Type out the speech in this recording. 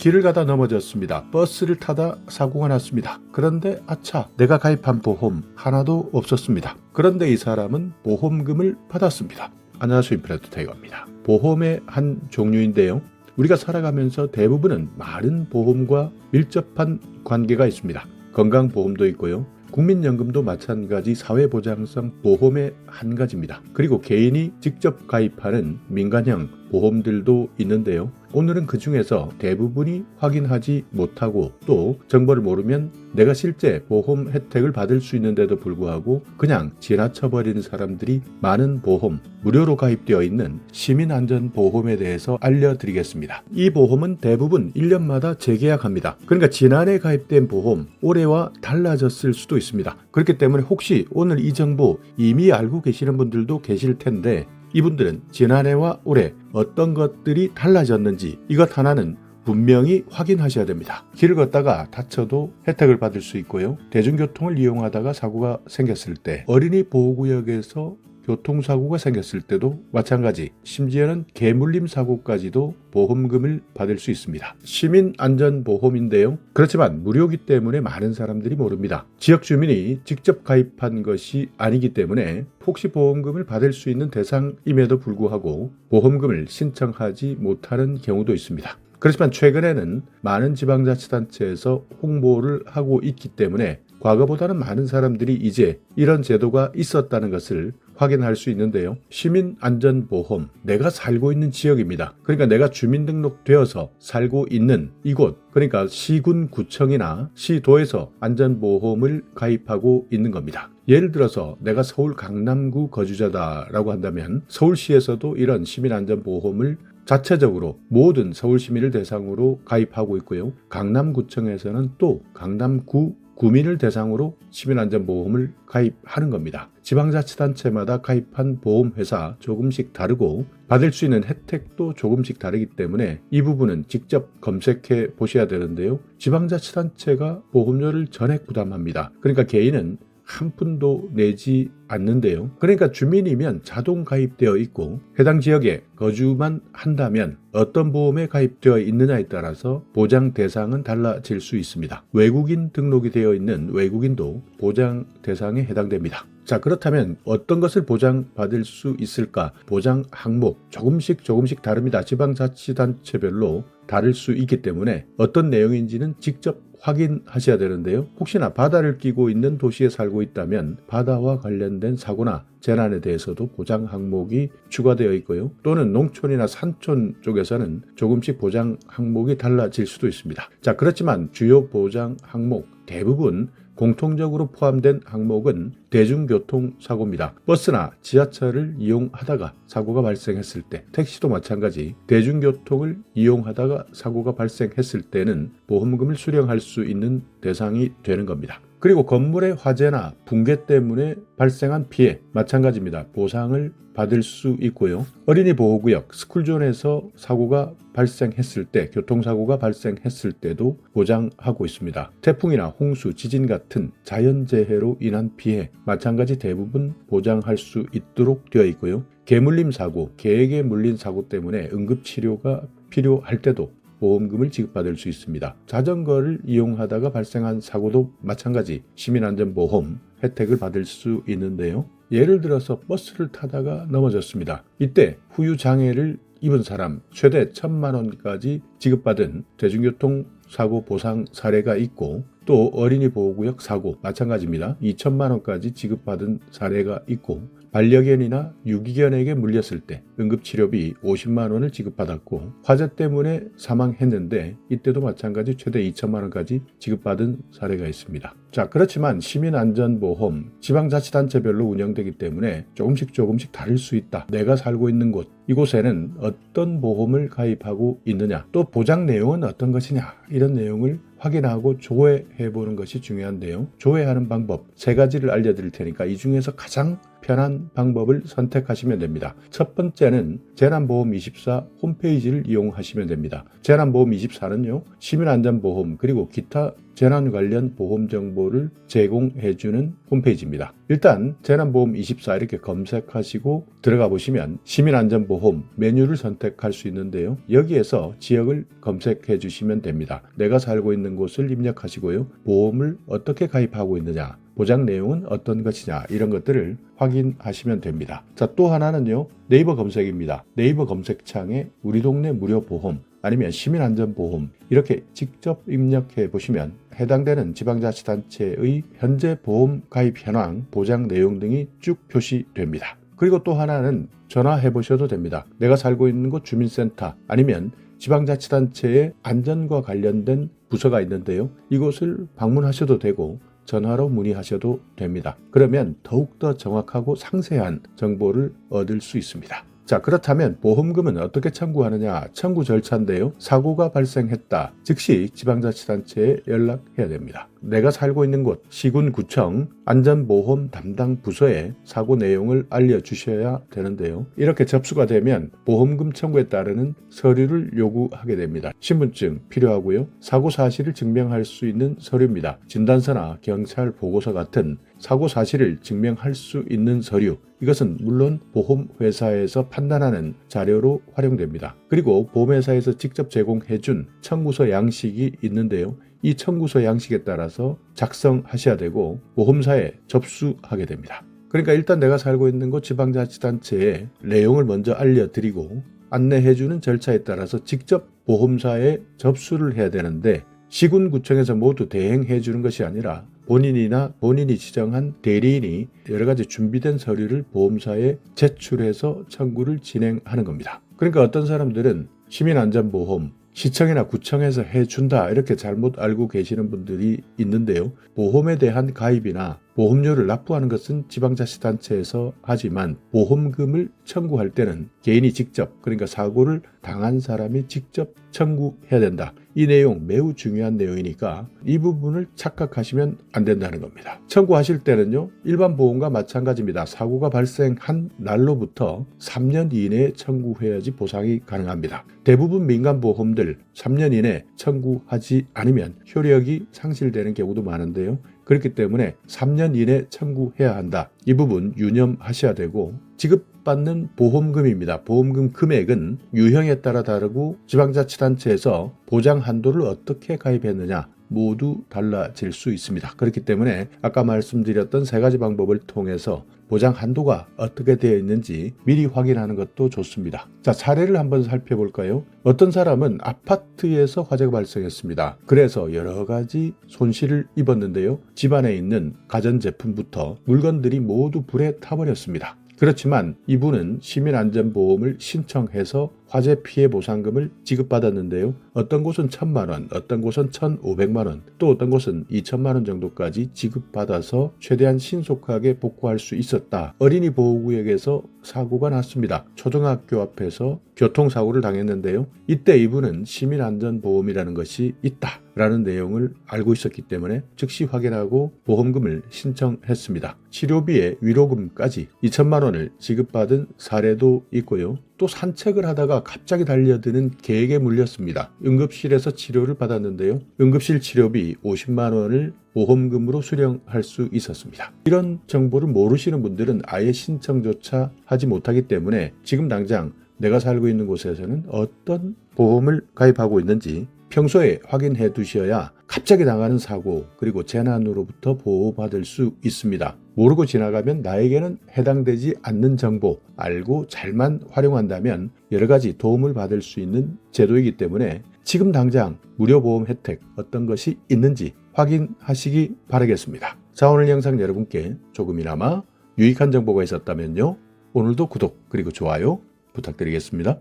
길을 가다 넘어졌습니다. 버스를 타다 사고가 났습니다. 그런데 아차, 내가 가입한 보험 하나도 없었습니다. 그런데 이 사람은 보험금을 받았습니다. 안녕하세요, 인플레이터 타이거입니다. 보험의 한 종류인데요. 우리가 살아가면서 대부분은 많은 보험과 밀접한 관계가 있습니다. 건강보험도 있고요. 국민연금도 마찬가지 사회보장성 보험의 한 가지입니다. 그리고 개인이 직접 가입하는 민간형 보험들도 있는데요. 오늘은 그 중에서 대부분이 확인하지 못하고 또 정보를 모르면 내가 실제 보험 혜택을 받을 수 있는데도 불구하고 그냥 지나쳐버리는 사람들이 많은 보험, 무료로 가입되어 있는 시민안전보험에 대해서 알려드리겠습니다. 이 보험은 대부분 1년마다 재계약합니다. 그러니까 지난해 가입된 보험, 올해와 달라졌을 수도 있습니다. 그렇기 때문에 혹시 오늘 이 정보 이미 알고 계시는 분들도 계실 텐데 이분들은 지난해와 올해 어떤 것들이 달라졌는지 이것 하나는 분명히 확인하셔야 됩니다. 길을 걷다가 다쳐도 혜택을 받을 수 있고요. 대중교통을 이용하다가 사고가 생겼을 때, 어린이 보호구역에서 교통사고가 생겼을 때도 마찬가지, 심지어는 개물림 사고까지도 보험금을 받을 수 있습니다. 시민안전보험인데요. 그렇지만 무료이기 때문에 많은 사람들이 모릅니다. 지역 주민이 직접 가입한 것이 아니기 때문에 혹시 보험금을 받을 수 있는 대상임에도 불구하고 보험금을 신청하지 못하는 경우도 있습니다. 그렇지만 최근에는 많은 지방자치단체에서 홍보를 하고 있기 때문에 과거보다는 많은 사람들이 이제 이런 제도가 있었다는 것을 확인할 수 있는데요. 시민안전보험, 내가 살고 있는 지역입니다. 그러니까 내가 주민등록되어서 살고 있는 이곳, 그러니까 시군 구청이나 시도에서 안전보험을 가입하고 있는 겁니다. 예를 들어서 내가 서울 강남구 거주자다라고 한다면 서울시에서도 이런 시민안전보험을 자체적으로 모든 서울시민을 대상으로 가입하고 있고요. 강남구청에서는 또 강남구 구민을 대상으로 시민안전보험을 가입하는 겁니다. 지방자치단체마다 가입한 보험회사 조금씩 다르고 받을 수 있는 혜택도 조금씩 다르기 때문에 이 부분은 직접 검색해 보셔야 되는데요. 지방자치단체가 보험료를 전액 부담합니다. 그러니까 개인은 한 푼도 내지 않는데요. 그러니까 주민이면 자동 가입되어 있고 해당 지역에 거주만 한다면 어떤 보험에 가입되어 있느냐에 따라서 보장 대상은 달라질 수 있습니다. 외국인 등록이 되어 있는 외국인도 보장 대상에 해당됩니다. 자, 그렇다면 어떤 것을 보장받을 수 있을까? 보장 항목 조금씩 다릅니다. 지방자치단체별로 다를 수 있기 때문에 어떤 내용인지는 직접 확인하셔야 되는데요. 혹시나 바다를 끼고 있는 도시에 살고 있다면 바다와 관련된 사고나 재난에 대해서도 보장 항목이 추가되어 있고요. 또는 농촌이나 산촌 쪽에서는 조금씩 보장 항목이 달라질 수도 있습니다. 자, 그렇지만 주요 보장 항목 대부분 공통적으로 포함된 항목은 대중교통사고입니다. 버스나 지하철을 이용하다가 사고가 발생했을 때, 택시도 마찬가지 대중교통을 이용하다가 사고가 발생했을 때는 보험금을 수령할 수 있는 대상이 되는 겁니다. 그리고 건물의 화재나 붕괴 때문에 발생한 피해 마찬가지입니다. 보상을 받을 수 있고요. 어린이 보호구역, 스쿨존에서 사고가 발생했을 때, 교통사고가 발생했을 때도 보장하고 있습니다. 태풍이나 홍수, 지진 같은 자연재해로 인한 피해 마찬가지 대부분 보장할 수 있도록 되어 있고요. 개물림 사고, 개에게 물린 사고 때문에 응급치료가 필요할 때도 보험금을 지급받을 수 있습니다. 자전거를 이용하다가 발생한 사고도 마찬가지 시민안전보험 혜택을 받을 수 있는데요. 예를 들어서 버스를 타다가 넘어졌습니다. 이때 후유장애를 입은 사람 최대 1,000만 원까지 지급받은 대중교통 사고 보상 사례가 있고 또 어린이 보호구역 사고 마찬가지입니다. 2,000만 원까지 지급받은 사례가 있고 반려견이나 유기견에게 물렸을 때 응급치료비 50만 원을 지급받았고 화재 때문에 사망했는데 이때도 마찬가지 최대 2천만 원까지 지급받은 사례가 있습니다. 자, 그렇지만 시민안전보험 지방자치단체별로 운영되기 때문에 조금씩 다를 수 있다. 내가 살고 있는 곳, 이곳에는 어떤 보험을 가입하고 있느냐, 또 보장 내용은 어떤 것이냐, 이런 내용을 확인하고 조회해보는 것이 중요한데요. 조회하는 방법 3가지를 알려드릴 테니까 이 중에서 가장 편한 방법을 선택하시면 됩니다. 첫 번째는 재난보험24 홈페이지를 이용하시면 됩니다. 재난보험24는요, 시민안전보험 그리고 기타 재난 관련 보험 정보를 제공해주는 홈페이지입니다. 일단 재난보험24 이렇게 검색하시고 들어가 보시면 시민안전보험 메뉴를 선택할 수 있는데요. 여기에서 지역을 검색해 주시면 됩니다. 내가 살고 있는 곳을 입력하시고요. 보험을 어떻게 가입하고 있느냐, 보장 내용은 어떤 것이냐, 이런 것들을 확인하시면 됩니다. 자, 또 하나는요, 네이버 검색입니다. 네이버 검색창에 우리 동네 무료 보험 아니면 시민안전보험 이렇게 직접 입력해 보시면 해당되는 지방자치단체의 현재 보험 가입 현황, 보장 내용 등이 쭉 표시됩니다. 그리고 또 하나는 전화해 보셔도 됩니다. 내가 살고 있는 곳 주민센터 아니면 지방자치단체의 안전과 관련된 부서가 있는데요. 이곳을 방문하셔도 되고 전화로 문의하셔도 됩니다. 그러면 더욱더 정확하고 상세한 정보를 얻을 수 있습니다. 자, 그렇다면 보험금은 어떻게 청구하느냐? 청구 절차인데요. 사고가 발생했다. 즉시 지방자치단체에 연락해야 됩니다. 내가 살고 있는 곳, 시군, 구청, 안전보험 담당 부서에 사고 내용을 알려주셔야 되는데요. 이렇게 접수가 되면 보험금 청구에 따르는 서류를 요구하게 됩니다. 신분증 필요하고요. 사고 사실을 증명할 수 있는 서류입니다. 진단서나 경찰 보고서 같은 사고 사실을 증명할 수 있는 서류, 이것은 물론 보험회사에서 판단하는 자료로 활용됩니다. 그리고 보험회사에서 직접 제공해준 청구서 양식이 있는데요. 이 청구서 양식에 따라서 작성하셔야 되고 보험사에 접수하게 됩니다. 그러니까 일단 내가 살고 있는 곳 지방자치단체에 내용을 먼저 알려드리고 안내해주는 절차에 따라서 직접 보험사에 접수를 해야 되는데, 시군구청에서 모두 대행해 주는 것이 아니라 본인이나 본인이 지정한 대리인이 여러 가지 준비된 서류를 보험사에 제출해서 청구를 진행하는 겁니다. 그러니까 어떤 사람들은 시민안전보험 시청이나 구청에서 해준다 이렇게 잘못 알고 계시는 분들이 있는데요. 보험에 대한 가입이나 보험료를 납부하는 것은 지방자치단체에서 하지만 보험금을 청구할 때는 개인이 직접, 그러니까 사고를 당한 사람이 직접 청구해야 된다. 이 내용 매우 중요한 내용이니까 이 부분을 착각하시면 안 된다는 겁니다. 청구하실 때는요, 일반 보험과 마찬가지입니다. 사고가 발생한 날로부터 3년 이내에 청구해야지 보상이 가능합니다. 대부분 민간보험들 3년 이내 청구하지 않으면 효력이 상실되는 경우도 많은데요. 그렇기 때문에 3년 이내 청구해야 한다. 이 부분 유념하셔야 되고, 지급받는 보험금입니다. 보험금 금액은 유형에 따라 다르고 지방자치단체에서 보장 한도를 어떻게 가입했느냐 모두 달라질 수 있습니다. 그렇기 때문에 아까 말씀드렸던 세 가지 방법을 통해서 보장 한도가 어떻게 되어 있는지 미리 확인하는 것도 좋습니다. 자, 사례를 한번 살펴볼까요? 어떤 사람은 아파트에서 화재가 발생했습니다. 그래서 여러 가지 손실을 입었는데요. 집안에 있는 가전제품부터 물건들이 모두 불에 타버렸습니다. 그렇지만 이분은 시민안전보험을 신청해서 화재 피해 보상금을 지급받았는데요. 어떤 곳은 1,000만 원, 어떤 곳은 1,500만 원, 또 어떤 곳은 2,000만 원 정도까지 지급받아서 최대한 신속하게 복구할 수 있었다. 어린이 보호구역에서 사고가 났습니다. 초등학교 앞에서 교통사고를 당했는데요. 이때 이분은 시민안전보험이라는 것이 있다 라는 내용을 알고 있었기 때문에 즉시 확인하고 보험금을 신청했습니다. 치료비에 위로금까지 2,000만 원을 지급받은 사례도 있고요. 또 산책을 하다가 갑자기 달려드는 개에게 물렸습니다. 응급실에서 치료를 받았는데요. 응급실 치료비 50만 원을 보험금으로 수령할 수 있었습니다. 이런 정보를 모르시는 분들은 아예 신청조차 하지 못하기 때문에 지금 당장 내가 살고 있는 곳에서는 어떤 보험을 가입하고 있는지 평소에 확인해 두셔야 갑자기 나가는 사고 그리고 재난으로부터 보호받을 수 있습니다. 모르고 지나가면 나에게는 해당되지 않는 정보 알고 잘만 활용한다면 여러 가지 도움을 받을 수 있는 제도이기 때문에 지금 당장 무료 보험 혜택 어떤 것이 있는지 확인하시기 바라겠습니다. 자, 오늘 영상 여러분께 조금이나마 유익한 정보가 있었다면요. 오늘도 구독 그리고 좋아요 부탁드리겠습니다.